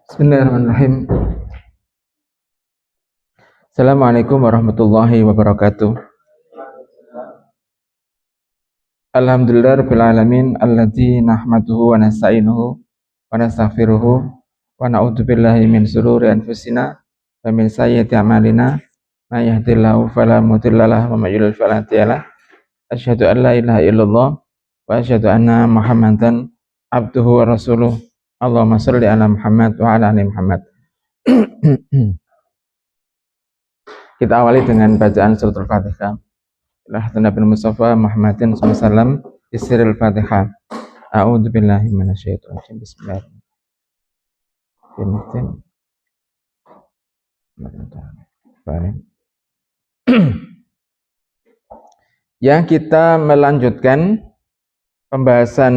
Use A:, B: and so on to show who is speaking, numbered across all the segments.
A: Bismillahirrahmanirrahim. Assalamualaikum warahmatullahi wabarakatuh. Alhamdulillah rabbil alamin alladzi nahmaduhu wa nasta'inuhu wa nastaghfiruhu wa na'udzu billahi min shururi anfusina wa min sayyiati a'malina may yahdihillahu fala mudhillalah wa may yudlil fala hadiyalah. Asyhadu an la ilaha illallah wa asyhadu anna Muhammadan abduhu wa rasuluh. Allahumma shalli ala Muhammad wa ala ali Muhammad. Kita awali dengan bacaan surat Al-Fatihah. Nabi Mustafa Muhammadin sallallahu Isril Fatihah. A'udzu billahi minasyaitonir rajim. Bismillahirrahmanirrahim. Yang kita melanjutkan pembahasan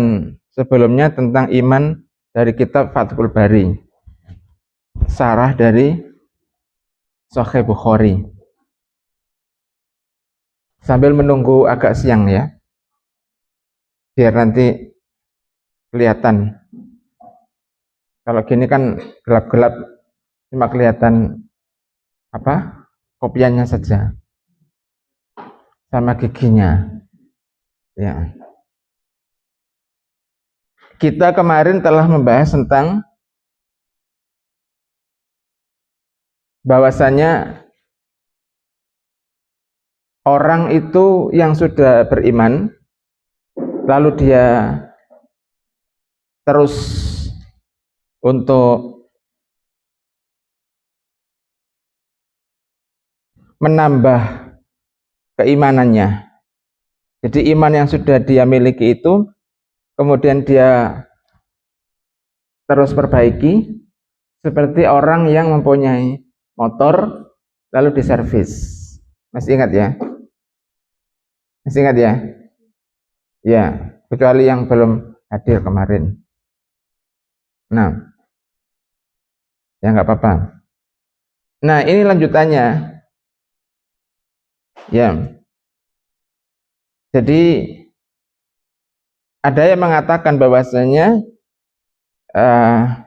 A: sebelumnya tentang iman dari kitab Fathul Bari, syarah dari Sahih Bukhari. Sambil menunggu agak siang ya, biar nanti kelihatan. Kalau gini kan gelap-gelap, cuma kelihatan kopiannya saja sama giginya ya. Kita kemarin telah membahas tentang bahwasanya orang itu yang sudah beriman lalu dia terus untuk menambah keimanannya. Jadi iman yang sudah dia miliki itu kemudian dia terus perbaiki, seperti orang yang mempunyai motor lalu diservis. Masih ingat ya? Masih ingat ya? Ya, kecuali yang belum hadir kemarin. Nah, ya nggak apa-apa. Nah, ini lanjutannya. Ya. Jadi ada yang mengatakan bahwasanya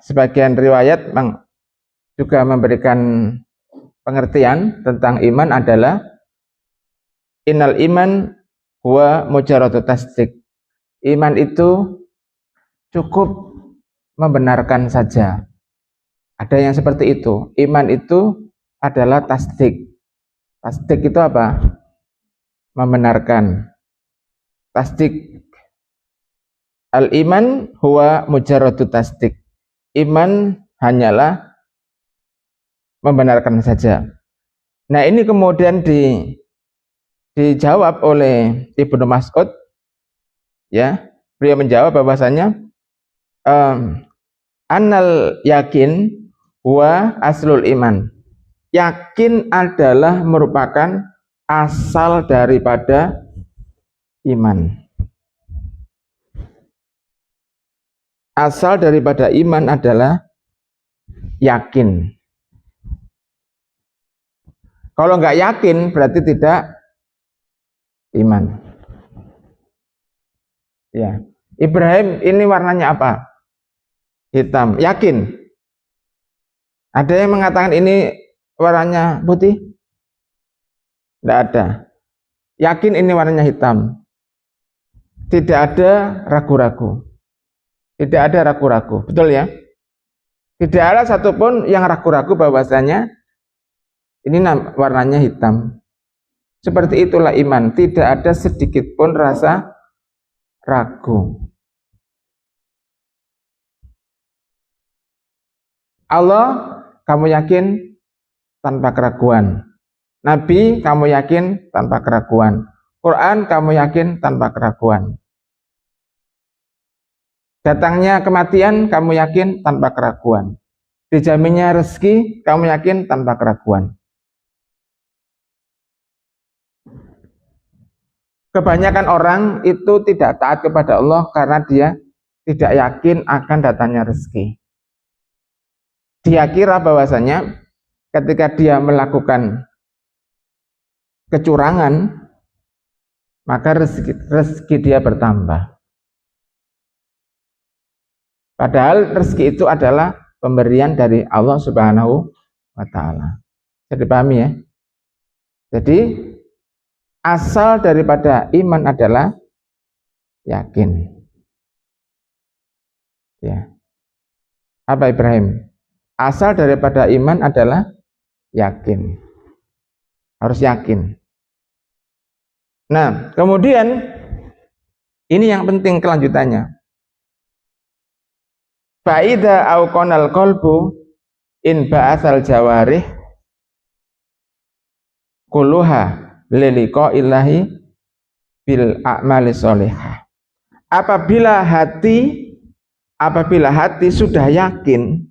A: sebagian riwayat juga memberikan pengertian tentang iman adalah innal iman huwa mujarradu tasdiq. Iman itu cukup membenarkan saja. Ada yang seperti itu. Iman itu adalah tasdik. Tasdik itu apa? Membenarkan. Tasdik. Al-iman huwa mujarradu tasdik. Iman hanyalah membenarkan saja. Nah, ini kemudian dijawab oleh Ibnu Mas'ud ya. Beliau menjawab bahwasanya annal yakin huwa aslul iman. Yakin adalah merupakan asal daripada iman. Asal daripada iman adalah yakin. Kalau nggak yakin berarti tidak iman. Ya, Ibrahim ini warnanya apa? Hitam. Yakin? Ada yang mengatakan ini warnanya putih? Tidak ada. Yakin ini warnanya hitam. Tidak ada ragu-ragu. Tidak ada ragu-ragu, betul ya? Tidak ada satupun yang ragu-ragu bahwasanya ini warnanya hitam. Seperti itulah iman, tidak ada sedikit pun rasa ragu. Allah kamu yakin tanpa keraguan. Nabi kamu yakin tanpa keraguan. Quran kamu yakin tanpa keraguan. Datangnya kematian kamu yakin tanpa keraguan. Dijaminnya rezeki kamu yakin tanpa keraguan. Kebanyakan orang itu tidak taat kepada Allah karena dia tidak yakin akan datangnya rezeki. Dia kira bahwasanya ketika dia melakukan kecurangan maka rezeki dia bertambah. Padahal rezeki itu adalah pemberian dari Allah Subhanahu wa taala. Bisa dipahami ya? Jadi asal daripada iman adalah yakin. Ya. Apa Ibrahim? Asal daripada iman adalah yakin. Harus yakin. Nah, kemudian ini yang penting kelanjutannya. Fa'idha auqanal qalbu in ba'atsal jawarih kulluha liliqa ilahi bil a'mali sholihah. Apabila hati sudah yakin,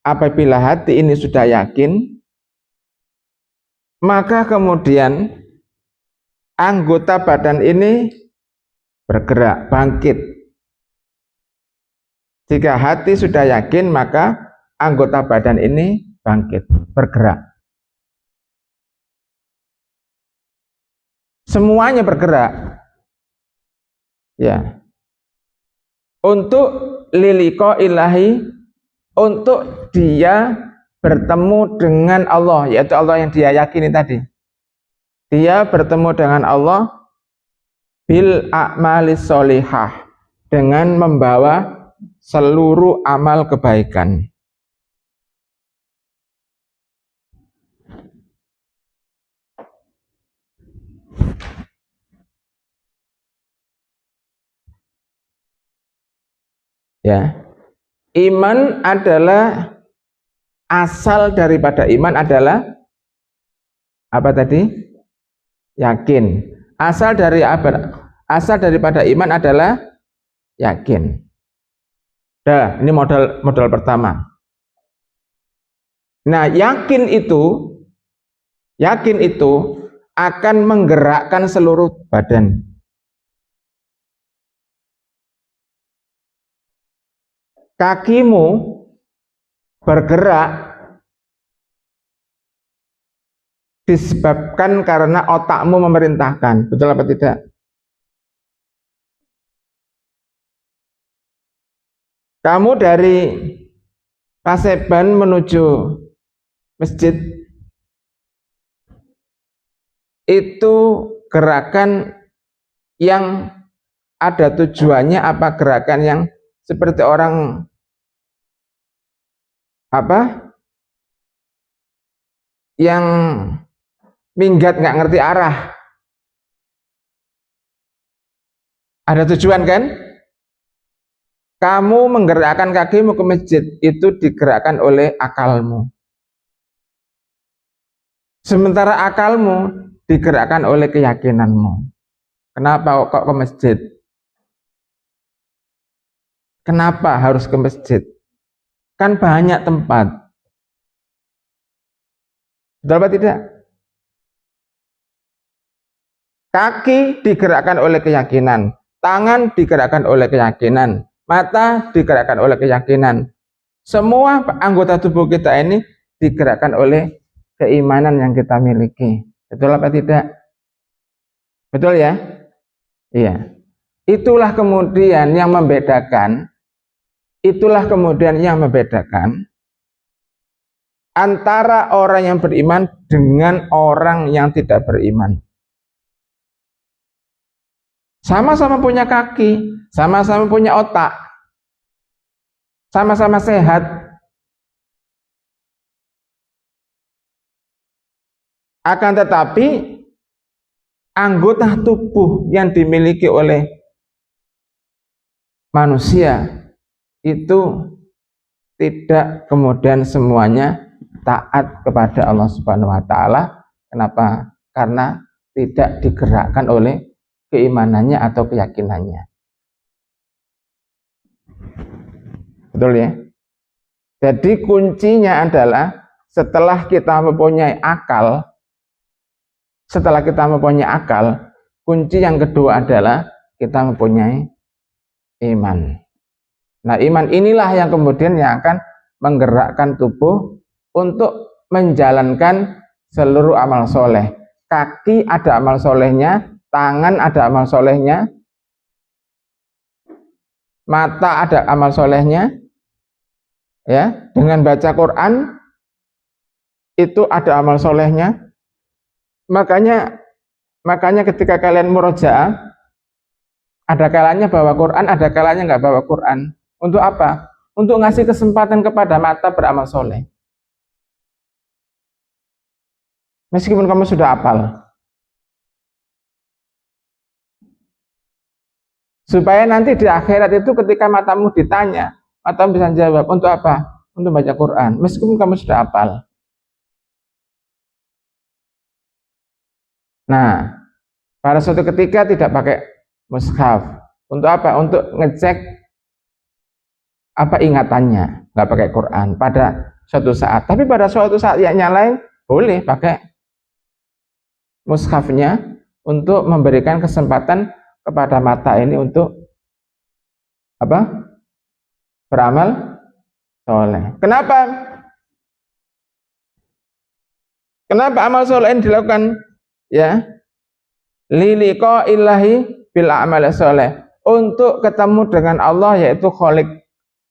A: apabila hati ini sudah yakin, maka kemudian anggota badan ini bergerak, bangkit. Jika hati sudah yakin, maka anggota badan ini bangkit, bergerak. Semuanya bergerak. Ya. Untuk liliqa ilahi, untuk dia bertemu dengan Allah, yaitu Allah yang dia yakini tadi. Dia bertemu dengan Allah bil a'malis sholihah, dengan membawa seluruh amal kebaikan. Ya. Iman adalah, asal daripada iman adalah apa tadi? Yakin. Asal daripada iman adalah yakin. Nah, ini modal pertama. Nah, yakin itu akan menggerakkan seluruh badan. Kakimu bergerak disebabkan karena otakmu memerintahkan. Betul apa tidak? Kamu dari Paseban menuju masjid, itu gerakan yang ada tujuannya apa? Gerakan yang seperti orang apa? Yang minggat nggak ngerti arah. Ada tujuan kan? Kamu menggerakkan kakimu ke masjid, itu digerakkan oleh akalmu. Sementara akalmu digerakkan oleh keyakinanmu. Kenapa kok ke masjid? Kenapa harus ke masjid? Kan banyak tempat. Betul apa tidak? Kaki digerakkan oleh keyakinan, tangan digerakkan oleh keyakinan, mata digerakkan oleh keyakinan. Semua anggota tubuh kita ini digerakkan oleh keimanan yang kita miliki. Betul apa tidak? Betul ya? Iya. Itulah kemudian yang membedakan antara orang yang beriman dengan orang yang tidak beriman. Sama-sama punya kaki, sama-sama punya otak, sama-sama sehat. Akan tetapi anggota tubuh yang dimiliki oleh manusia itu tidak kemudian semuanya taat kepada Allah Subhanahu wa taala. Kenapa? Karena tidak digerakkan oleh keimanannya atau keyakinannya. Betul ya? Jadi kuncinya adalah setelah kita mempunyai akal, kunci yang kedua adalah kita mempunyai iman. Nah, iman inilah yang kemudian yang akan menggerakkan tubuh untuk menjalankan seluruh amal soleh. Kaki ada amal solehnya, tangan ada amal solehnya, mata ada amal solehnya, Ya, dengan baca Quran itu ada amal solehnya. Makanya ketika kalian murojaah, ada kalanya bawa Quran, ada kalanya nggak bawa Quran. Untuk apa? Untuk ngasih kesempatan kepada mata beramal soleh. Meskipun kamu sudah hafal. Supaya nanti di akhirat itu ketika matamu ditanya, matamu bisa jawab, untuk apa? Untuk baca Quran, meskipun kamu sudah hafal. Nah, pada suatu ketika tidak pakai mushaf. Untuk apa? Untuk ngecek apa ingatannya, nggak pakai Quran pada suatu saat. Tapi pada suatu saat yang lain boleh pakai mushafnya untuk memberikan kesempatan kepada mata ini untuk apa? Beramal soleh. Kenapa? Kenapa amal soleh ini dilakukan? Ya, liliqa ilahi bil amal soleh, untuk ketemu dengan Allah, yaitu Khalik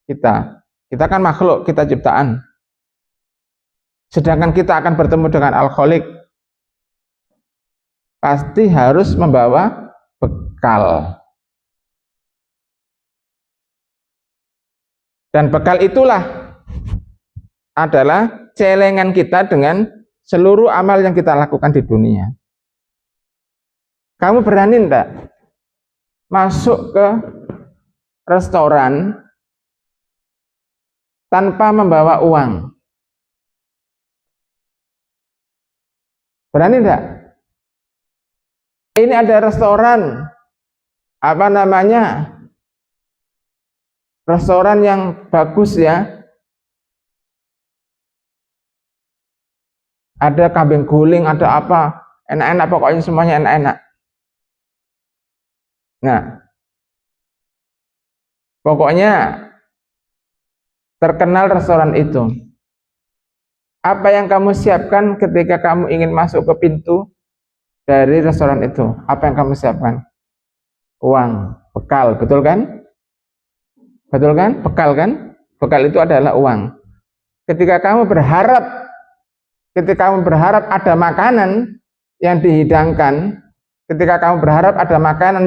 A: kita. Kita kan makhluk, kita ciptaan. Sedangkan kita akan bertemu dengan Al-Khalik, pasti harus membawa bekal. Dan bekal itulah adalah celengan kita dengan seluruh amal yang kita lakukan di dunia. Kamu berani enggak masuk ke restoran tanpa membawa uang? Berani enggak? Ini ada restoran, apa namanya, restoran yang bagus ya, ada kambing guling, ada apa, enak-enak, pokoknya semuanya enak-enak. Nah, pokoknya terkenal restoran itu. Apa yang kamu siapkan ketika kamu ingin masuk ke pintu dari restoran itu? Apa yang kamu siapkan? Uang, bekal, betul kan? Betul kan? Bekal kan? Bekal itu adalah uang. Ketika kamu berharap ada makanan yang dihidangkan, ketika kamu berharap ada makanan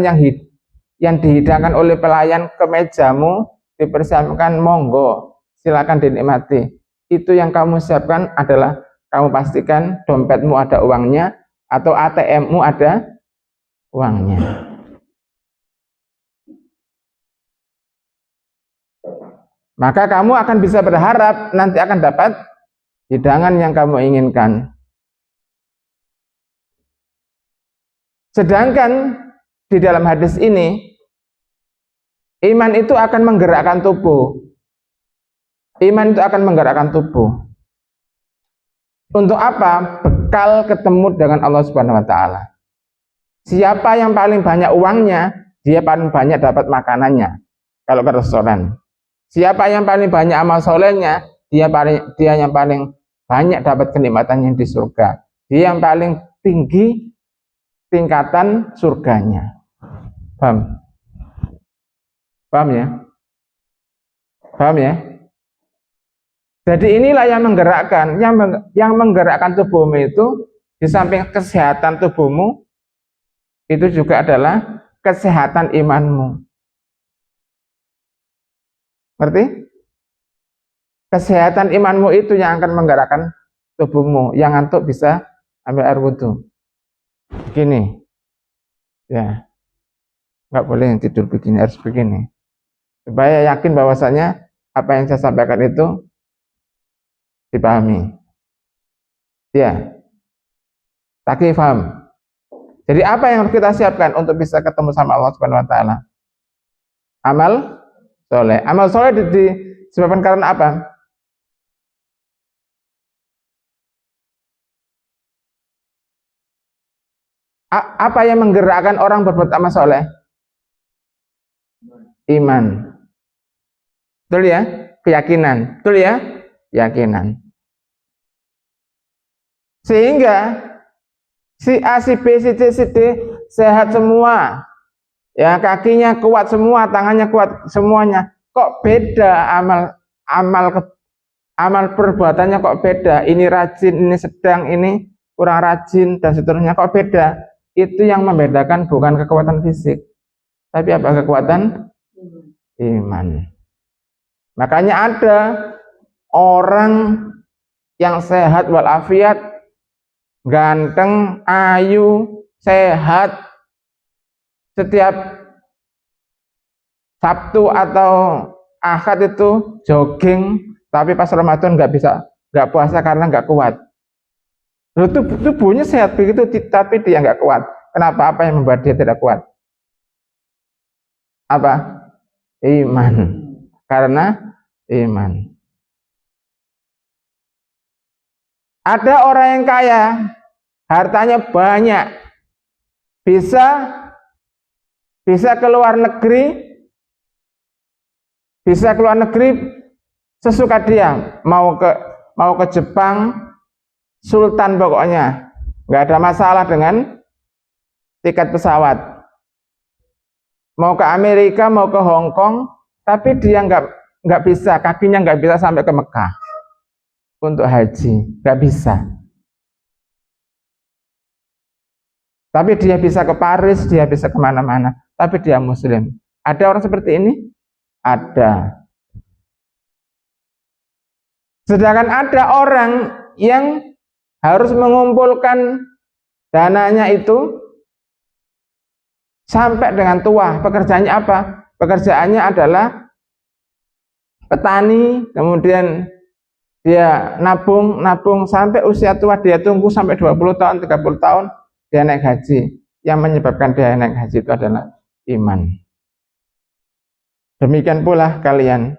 A: yang dihidangkan oleh pelayan ke mejamu, dipersiapkan, monggo, silakan dinikmati. Itu yang kamu siapkan adalah kamu pastikan dompetmu ada uangnya atau ATM-mu ada uangnya. Maka kamu akan bisa berharap nanti akan dapat hidangan yang kamu inginkan. Sedangkan di dalam hadis ini, iman itu akan menggerakkan tubuh. Iman itu akan menggerakkan tubuh. Untuk apa? Bekal ketemu dengan Allah Subhanahu wa taala. Siapa yang paling banyak uangnya, dia paling banyak dapat makanannya. Kalau ke restoran. Siapa yang paling banyak amal solehnya, dia yang paling banyak dapat kenikmatannya di surga. Dia yang paling tinggi tingkatan surganya. Paham? Paham ya? Paham ya? Jadi inilah yang menggerakkan, yang menggerakkan tubuhmu itu, di samping kesehatan tubuhmu, itu juga adalah kesehatan imanmu. Ngerti? Kesehatan imanmu itu yang akan menggerakkan tubuhmu. Yang ngantuk bisa ambil air wudhu. Begini, ya, nggak boleh tidur begini, harus begini. Supaya yakin bahwasanya apa yang saya sampaikan itu dipahami. Ya, takif paham. Jadi apa yang harus kita siapkan untuk bisa ketemu sama Allah Subhanahu wa taala? Amal soleh. Amal soleh disebabkan karena apa? Apa yang menggerakkan orang berbuat amal soleh? Iman. Betul ya? Keyakinan. Betul ya? Keyakinan. Sehingga si A, si B, si C, si D sehat semua. Ya, kakinya kuat semua, tangannya kuat semuanya. Kok beda amal perbuatannya kok beda, ini rajin, ini sedang, ini kurang rajin, dan seterusnya kok beda. Itu yang membedakan bukan kekuatan fisik, tapi apa? Kekuatan iman. Makanya ada orang yang sehat walafiat, ganteng, ayu, sehat, setiap Sabtu atau Ahad itu jogging, tapi pas Ramadan nggak puasa karena nggak kuat. Tubuhnya sehat begitu, tapi dia nggak kuat. Kenapa? Apa yang membuat dia tidak kuat? Apa? Iman. Karena iman. Ada orang yang kaya, hartanya banyak, bisa ke luar negeri, sesuka dia, mau ke Jepang, sultan pokoknya, nggak ada masalah dengan tiket pesawat. Mau ke Amerika, mau ke Hong Kong, tapi dia nggak bisa, kakinya nggak bisa sampai ke Mekah untuk haji, nggak bisa. Tapi dia bisa ke Paris, dia bisa kemana-mana, tapi dia Muslim. Ada orang seperti ini? Ada. Sedangkan ada orang yang harus mengumpulkan dananya itu sampai dengan tua. Pekerjaannya apa? Pekerjaannya adalah petani, kemudian dia nabung sampai usia tua, dia tunggu sampai 20 tahun, 30 tahun, dia naik haji. Yang menyebabkan dia naik haji itu adalah iman. Demikian pula kalian.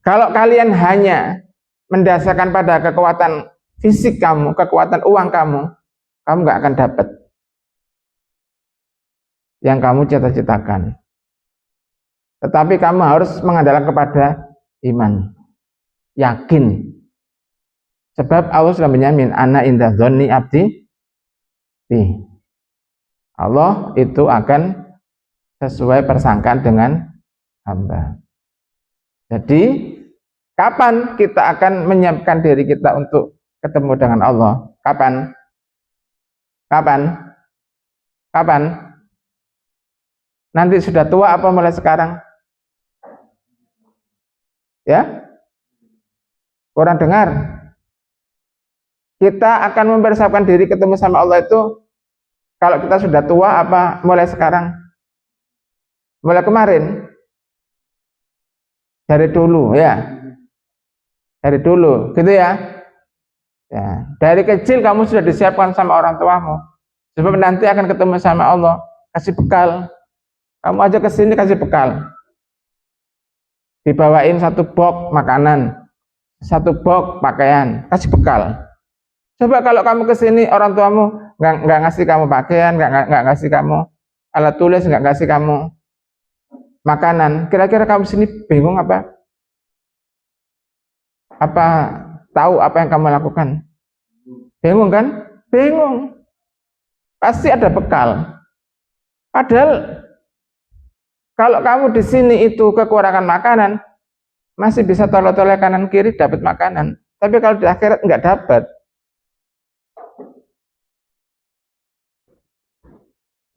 A: Kalau kalian hanya mendasarkan pada kekuatan fisik kamu, kekuatan uang kamu nggak akan dapat yang kamu cita-citakan. Tetapi kamu harus mengandalkan kepada iman, yakin. Sebab Allah sudah menjamin, ana inda dzanni abdi bi. Allah itu akan sesuai persangkaan dengan hamba. Jadi, kapan kita akan menyiapkan diri kita untuk ketemu dengan Allah? Kapan? Nanti sudah tua apa mulai sekarang? Ya? Kurang dengar. Kita akan mempersiapkan diri ketemu sama Allah itu kalau kita sudah tua apa mulai sekarang? Mulai kemarin? Dari dulu ya. Dari dulu, gitu ya. Ya, dari kecil kamu sudah disiapkan sama orang tuamu. Sebab nanti akan ketemu sama Allah, kasih bekal. Kamu aja ke sini kasih bekal. Dibawain 1 box makanan, 1 box pakaian, kasih bekal. Coba kalau kamu ke sini orang tuamu nggak ngasih kamu pakaian, nggak ngasih kamu alat tulis, nggak ngasih kamu makanan, kira-kira kamu sini bingung apa? Apa tahu apa yang kamu lakukan? Bingung kan? Bingung. Pasti ada bekal. Padahal kalau kamu di sini itu kekurangan makanan, masih bisa tolong-tolong kanan kiri dapat makanan. Tapi kalau di akhirat nggak dapat.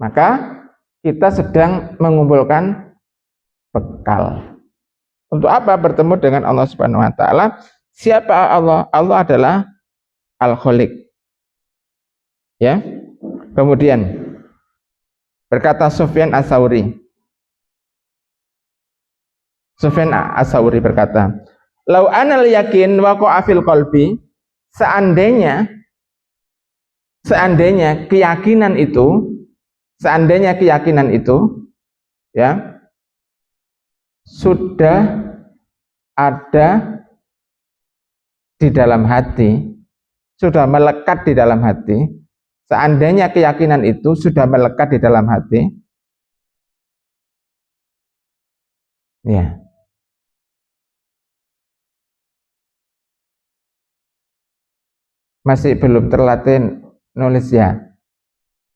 A: Maka kita sedang mengumpulkan bekal. Untuk apa? Bertemu dengan Allah Subhanahu wa taala. Siapa Allah? Allah adalah Al-Khaliq. Ya. Kemudian berkata Sufyan Ats-Tsauri. Sufyan Ats-Tsauri berkata, "Lau anal yakin waqa'a fil qalbi", seandainya keyakinan itu ya sudah ada di dalam hati, sudah melekat di dalam hati, seandainya keyakinan itu sudah melekat di dalam hati, ya, masih belum terlatih nulis ya,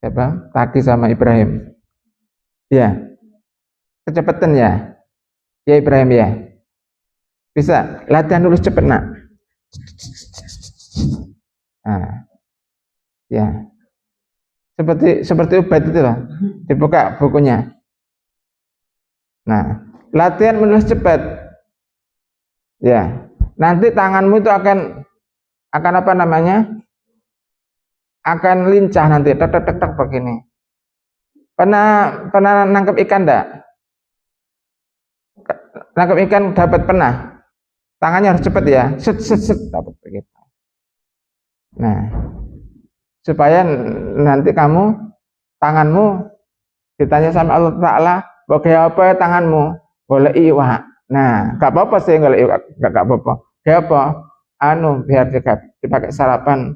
A: siapa? Taki sama Ibrahim, ya, kecepatan ya. Ya Ibrahim ya. Bisa latihan nulis cepet nak. Nah, ya. Seperti Ubaid itu loh. Dibuka bukunya. Nah, latihan menulis cepat. Ya. Nanti tanganmu itu akan apa namanya? Akan lincah nanti, tek tek tek tek begini. Pernah nangkep ikan enggak? Nangkep ikan dapat pernah. Tangannya harus cepat ya. Set set set dapat begitu. Nah, supaya nanti tanganmu ditanya sama Allah Ta'ala, bagaimana apa tanganmu? Boleh iwa. Nah, gak apa-apa sih golek iwa, gak apa-apa. Gak apa? Biar dipakai sarapan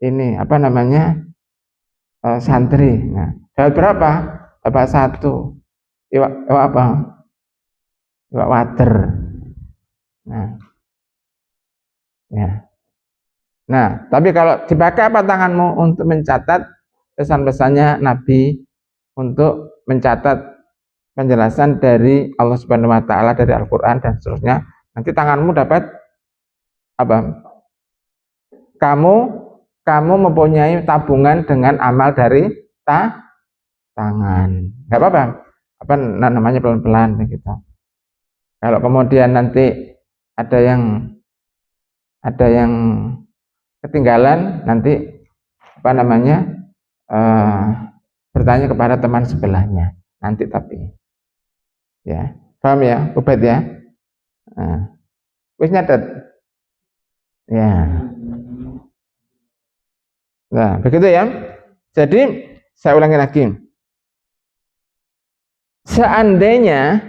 A: ini apa namanya? Santri. Nah, dapat berapa? Dapat 1. Iwa apa? Iwa water. Nah, ya. Nah, tapi kalau dipakai apa tanganmu untuk mencatat pesan-pesannya Nabi, untuk mencatat penjelasan dari Allah Subhanahu wa taala dari Al-Qur'an dan seterusnya, nanti tanganmu dapat apa? Kamu mempunyai tabungan dengan amal dari tangan. Enggak apa-apa. Apa namanya pelan-pelan begitu. Kalau kemudian nanti ada yang ketinggalan, nanti apa namanya? Bertanya kepada teman sebelahnya nanti, tapi ya paham ya Ubaid ya. Wis nyatet ya. Nah begitu ya. Jadi saya ulangi lagi, seandainya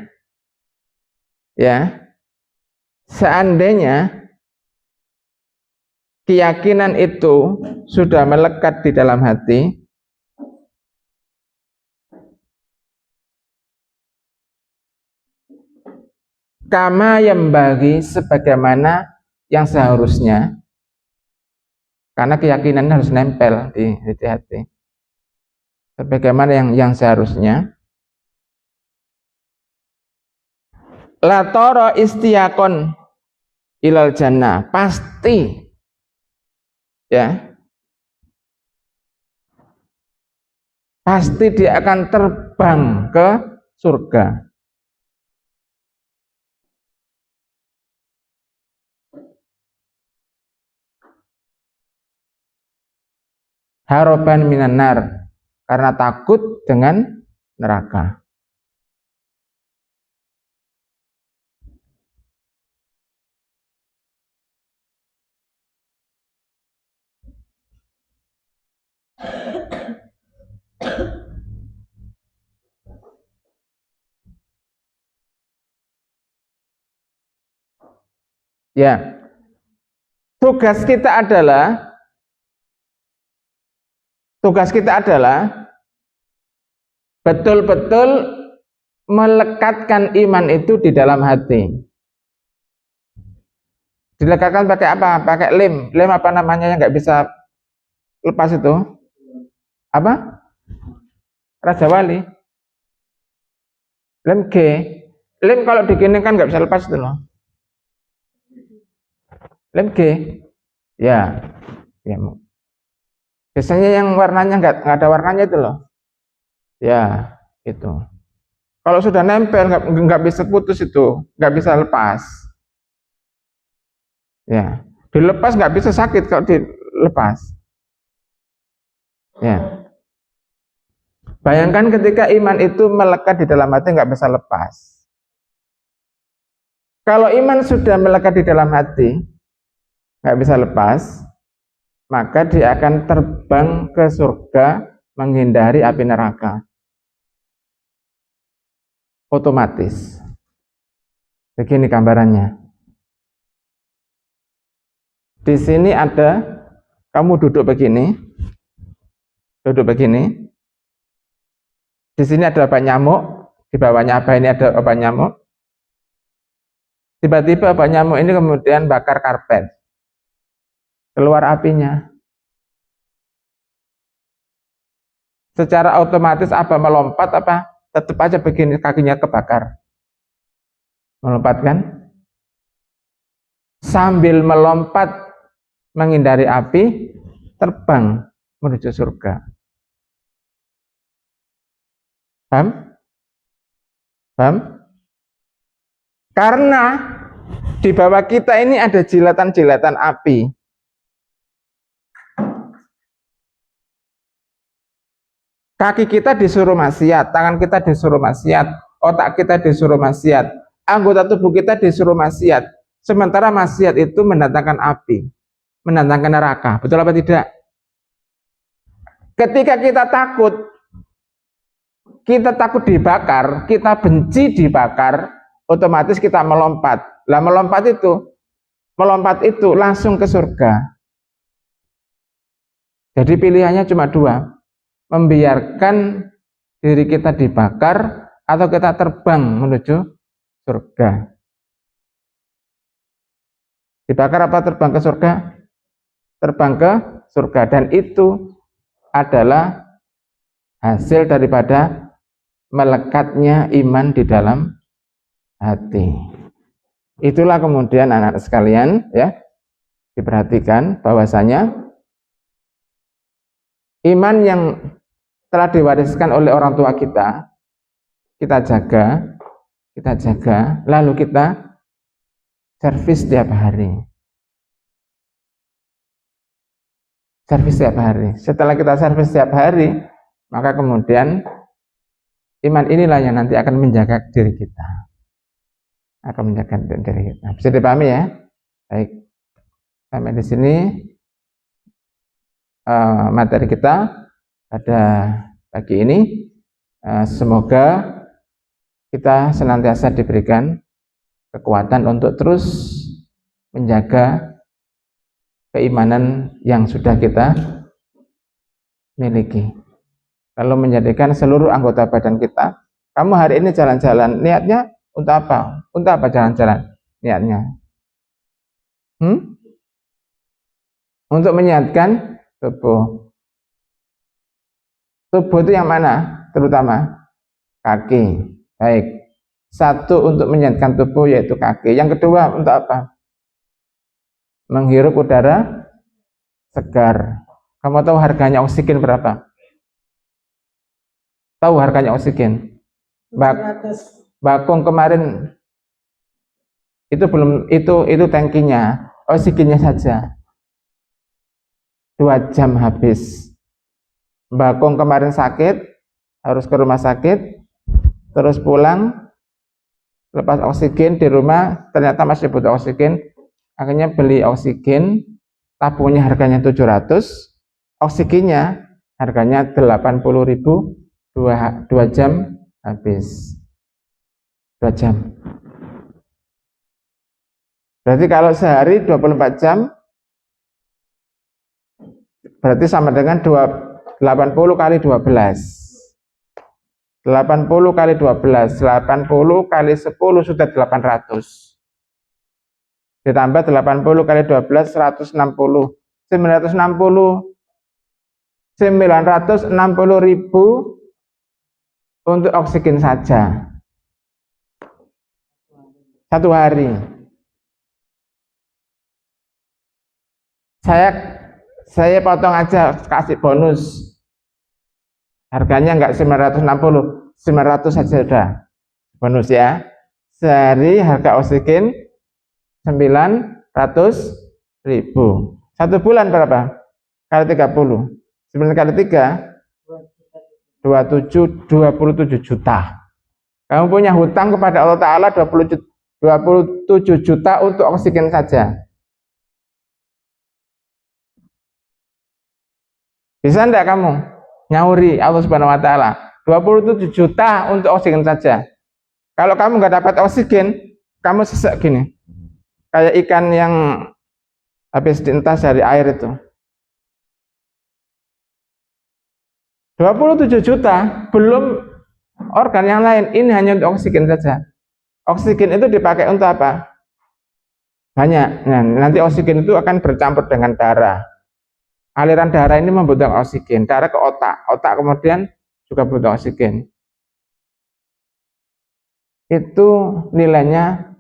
A: keyakinan itu sudah melekat di dalam hati, kama yang bagi sebagaimana yang seharusnya, karena keyakinan harus nempel di hati, sebagaimana yang seharusnya. La tara istiyaqon ilal jannah, pasti ya, pasti dia akan terbang ke surga. Harapan minan nar, karena takut dengan neraka. Ya, tugas kita adalah betul-betul melekatkan iman itu di dalam hati. Dilekatkan pakai apa? Pakai lem. Lem apa namanya yang nggak bisa lepas itu? Apa? Raja Wali. Lem G. Lem kalau digini kan nggak bisa lepas itu loh. Lem G. Ya. Biasanya yang warnanya nggak ada warnanya itu loh. Ya, itu. Kalau sudah nempel nggak bisa putus itu, nggak bisa lepas. Ya, dilepas nggak bisa, sakit kalau dilepas. Ya. Bayangkan ketika iman itu melekat di dalam hati, nggak bisa lepas. Kalau iman sudah melekat di dalam hati, nggak bisa lepas, maka dia akan terbang ke surga, menghindari api neraka. Otomatis. Begini gambarannya. Di sini ada, kamu duduk begini. Di sini ada obat nyamuk, di bawahnya apa ini ada obat nyamuk. Tiba-tiba obat nyamuk ini kemudian bakar karpet. Keluar apinya. Secara otomatis apa melompat, apa tetap aja begini kakinya kebakar. Melompat kan? Sambil melompat menghindari api, terbang menuju surga. Paham? Paham? Karena di bawah kita ini ada jilatan-jilatan api. Kaki kita disuruh maksiat, tangan kita disuruh maksiat, otak kita disuruh maksiat, anggota tubuh kita disuruh maksiat. Sementara maksiat itu mendatangkan api, mendatangkan neraka. Betul apa tidak? Ketika kita takut dibakar, kita benci dibakar, otomatis kita melompat. Lah melompat itu langsung ke surga. Jadi pilihannya cuma dua. Membiarkan diri kita dibakar atau kita terbang menuju surga. Dibakar apa terbang ke surga? Terbang ke surga, dan itu adalah hasil daripada melekatnya iman di dalam hati. Itulah kemudian anak-anak sekalian ya, diperhatikan bahwasanya iman yang telah diwariskan oleh orang tua kita jaga, lalu kita servis setiap hari. Servis setiap hari. Setelah kita servis setiap hari, maka kemudian iman inilah yang nanti akan menjaga diri kita. Akan menjaga diri kita. Bisa dipahami ya? Baik. Sampai di sini materi kita pada pagi ini. Semoga kita senantiasa diberikan kekuatan untuk terus menjaga keimanan yang sudah kita miliki, lalu menjadikan seluruh anggota badan kita. Kamu hari ini jalan-jalan, niatnya untuk apa? Untuk apa jalan-jalan niatnya? Untuk menyehatkan tubuh. Tubuh itu yang mana? Terutama kaki. Baik. Satu, untuk menyehatkan tubuh, yaitu kaki. Yang kedua, untuk apa? Menghirup udara segar. Kamu tahu harganya oksigen berapa? Tahu harganya oksigen? Bakung kemarin itu belum, itu tangkinya, oksigennya saja 2 jam habis. Bakung kemarin sakit, harus ke rumah sakit, terus pulang, lepas oksigen di rumah, ternyata masih butuh oksigen, akhirnya beli oksigen, tabungnya harganya 700, oksigennya harganya 80.000, 2 jam habis. 2 jam. Berarti kalau sehari 24 jam, berarti sama dengan 80 kali 12. 80 kali 12, 80 kali 10 sudah 800. Ditambah 80 kali 12, 160. 960.000 untuk oksigen saja. 1 hari. Saya potong aja, kasih bonus. Harganya enggak 960, 900 saja sudah. Bonus ya. Sehari harga oksigen 900.000. 1 bulan berapa? Kali 30. 9 kali 3 27 juta. Kamu punya hutang kepada Allah Ta'ala 27 juta untuk oksigen saja. Bisa enggak kamu nyauri Allah Subhanahu wa Ta'ala 27 juta untuk oksigen saja? Kalau kamu nggak dapat oksigen, kamu sesek gini, kayak ikan yang habis dientas dari air itu. 27 juta belum organ yang lain, ini hanya untuk oksigen saja. Oksigen itu dipakai untuk apa? Banyak. Nah, nanti oksigen itu akan bercampur dengan darah. Aliran darah ini membutuhkan oksigen, darah ke otak, otak kemudian juga butuh oksigen. Itu nilainya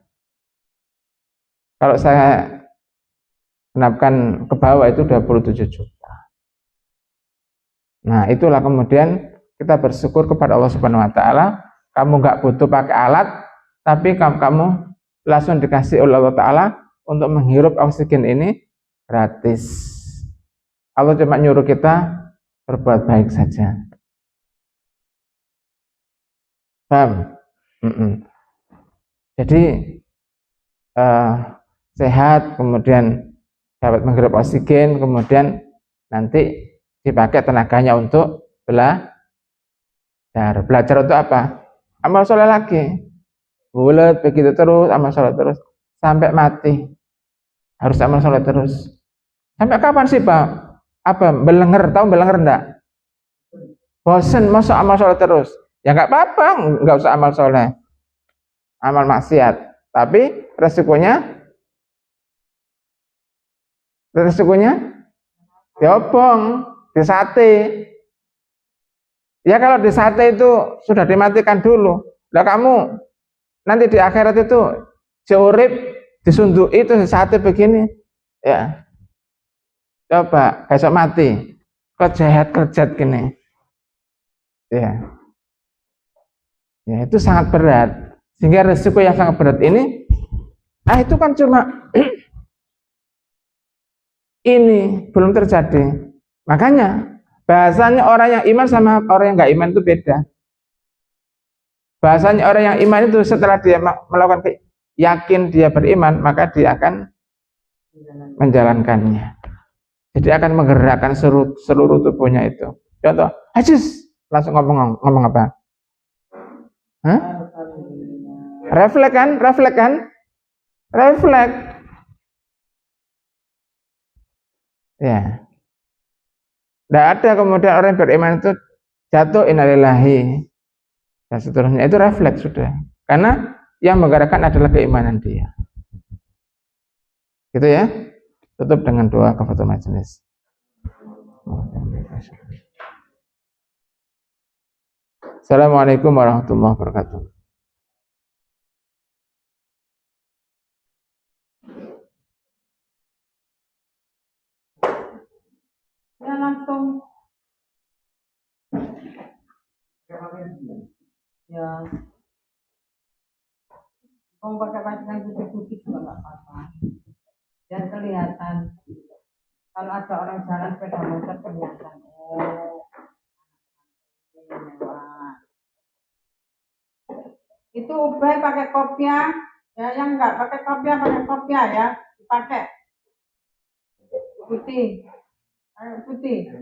A: Kalau saya genapkan ke bawah itu 27 juta. Nah, itulah kemudian kita bersyukur kepada Allah Subhanahu wa taala, kamu nggak butuh pakai alat, tapi kamu langsung dikasih oleh Allah taala untuk menghirup oksigen ini gratis. Allah cuma nyuruh kita berbuat baik saja. Paham? Jadi sehat, kemudian dapat menghirup oksigen, kemudian nanti dipakai tenaganya untuk belajar. Belajar untuk apa? Amal soleh lagi. Bulat begitu terus, amal soleh terus sampai mati. Harus amal soleh terus. Sampai kapan sih, Pak? Apa? Belenger, tahu belenger enggak? Bosen, masa amal soleh terus? Ya nggak apa-apa, nggak usah amal soleh. Amal maksiat. Tapi resikonya diobong, disate. Ya kalau disate itu sudah dimatikan dulu. Lah kamu nanti di akhirat itu diurip, disundui itu disate begini. Ya. Coba besok mati. Kerjat gini. Ya. Ya, itu sangat berat. Sehingga resiko yang sangat berat ini itu kan cuma ini belum terjadi. Makanya bahasanya orang yang iman sama orang yang nggak iman itu beda. Bahasanya orang yang iman itu setelah dia melakukan yakin dia beriman, maka dia akan menjalankannya. Jadi akan menggerakkan seluruh tubuhnya itu. Contoh, Ajis langsung ngomong apa? Hah? Refleks kan? Refleks. Ya. Tidak ada kemudian orang yang beriman itu jatuh innalillahi dan seterusnya, itu refleks sudah. Karena yang menggerakkan adalah keimanan dia. Gitu ya. Tutup dengan doa kafatul majelis. Assalamualaikum warahmatullahi wabarakatuh.
B: Ya langsung. Ya. Mau pakai baju yang putih-putih juga nggak apa-apa. Dan kelihatan. Kalau ada orang jalan sepeda motor kelihatan. Oh, itu ubah pakai kopiah. Ya, yang nggak pakai kopiah ya. Dipakai putih. Putih.